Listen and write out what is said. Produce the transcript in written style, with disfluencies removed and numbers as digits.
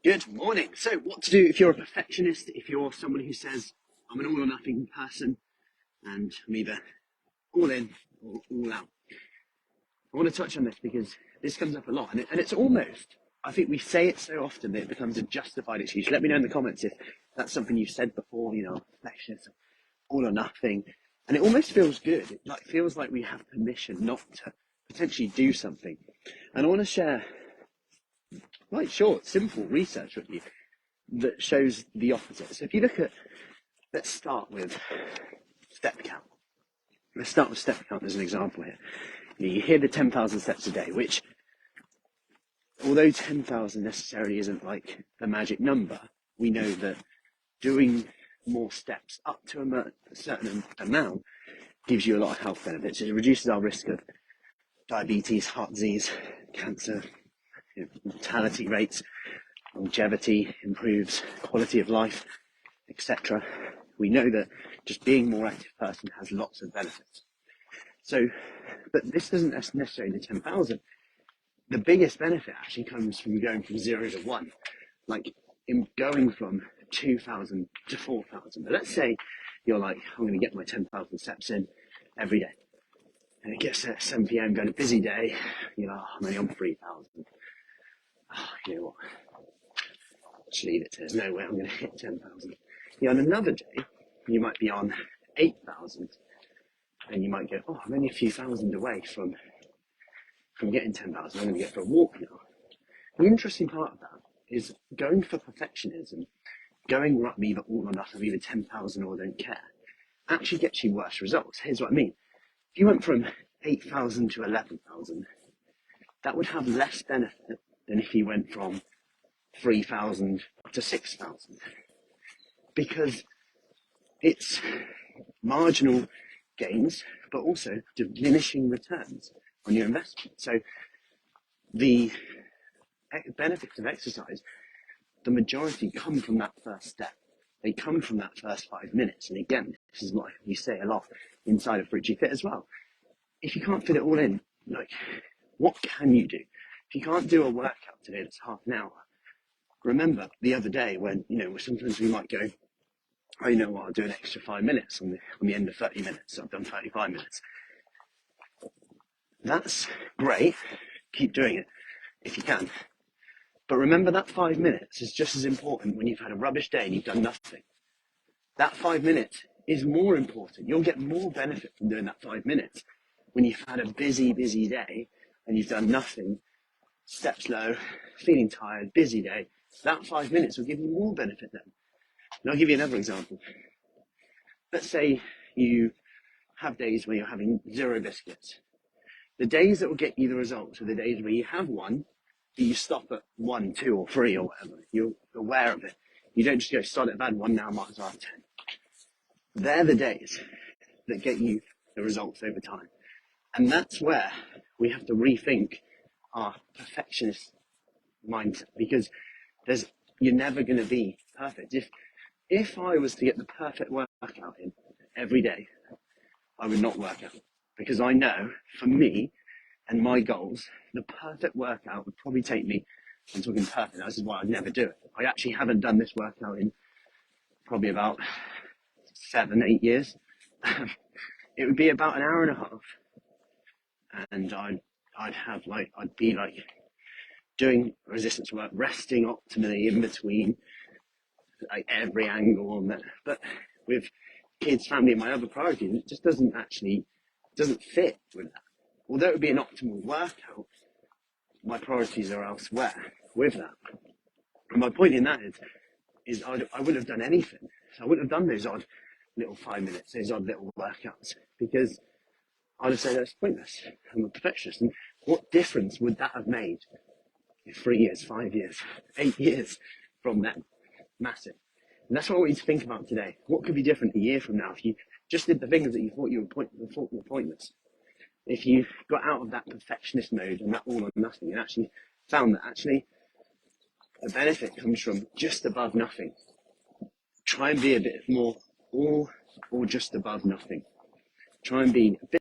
Good morning. So, what to do if you're a perfectionist, if you're someone who says, I'm an all or nothing person and I'm either all in or all out? I want to touch on this because this comes up a lot and it's almost, I think we say it so often that it becomes a justified excuse. Let me know in the comments if that's something you've said before, perfectionist, all or nothing. And it almost feels good. It feels like we have permission not to potentially do something. And I want to share short, simple research with you that shows the opposite. So if you look at, let's start with step count. Let's start with step count as an example here. You hear the 10,000 steps a day, which, although 10,000 necessarily isn't like the magic number, we know that doing more steps up to a certain amount gives you a lot of health benefits. It reduces our risk of diabetes, heart disease, cancer, mortality rates, longevity, improves quality of life, etc. We know that just being a more active person has lots of benefits. So, but this doesn't necessarily the 10,000. The biggest benefit actually comes from going from 0 to 1, like in going from 2,000 to 4,000. But let's say you're like, I'm going to get my 10,000 steps in every day. And it gets at 7 p.m, got a busy day, I'm only on 3,000. You know what? Just leave it to, there's no way I'm going to hit 10,000. On another day, you might be on 8,000 and you might go, I'm only a few thousand away from getting 10,000. I'm going to go for a walk now. The interesting part of that is going for perfectionism, going either all or nothing, either 10,000 or don't care, actually gets you worse results. Here's what I mean. If you went from 8,000 to 11,000, that would have less benefit than if you went from 3,000 to 6,000, because it's marginal gains, but also diminishing returns on your investment. So the benefits of exercise, the majority come from that first step. They come from that first 5 minutes. And again, this is what we say a lot inside of Fruci Fit as well. If you can't fit it all in, what can you do? If you can't do a workout today that's half an hour, remember the other day when, sometimes we might go, I'll do an extra 5 minutes on the end of 30 minutes. So I've done 35 minutes. That's great. Keep doing it if you can. But remember that 5 minutes is just as important when you've had a rubbish day and you've done nothing. That 5 minutes is more important. You'll get more benefit from doing that 5 minutes when you've had a busy day and you've done nothing, steps low, feeling tired, busy day. That 5 minutes will give you more benefit then. And I'll give you another example. Let's say you have days where you're having 0 biscuits. The days that will get you the results are the days where you have one, but you stop at 1, 2, or 3 or whatever. You're aware of it. You don't just go, start at bad 1 now, might as well have 10. They're the days that get you the results over time. And that's where we have to rethink our perfectionist mindset, because you're never going to be perfect. If I was to get the perfect workout in every day, I would not work out, because I know for me and my goals, the perfect workout would probably take me, I'm talking perfect, this is why I'd never do it. I actually haven't done this workout in probably about 7, 8 years. It would be about an hour and a half. And I'd be doing resistance work, resting optimally in between, every angle on that. But with kids, family, and my other priorities, it just doesn't fit with that. Although it would be an optimal workout, my priorities are elsewhere with that. And my point in that is I wouldn't have done anything. So I wouldn't have done those odd little 5 minutes, those odd little workouts, because I'd have said that's pointless. I'm a perfectionist. And what difference would that have made in 3 years, 5 years, 8 years from then? Massive. And that's what I want you to think about today. What could be different a year from now if you just did the things that you thought were pointless? If you got out of that perfectionist mode and that all or nothing and actually found that actually a benefit comes from just above nothing. Try and be a bit more all or just above nothing. Try and be a bit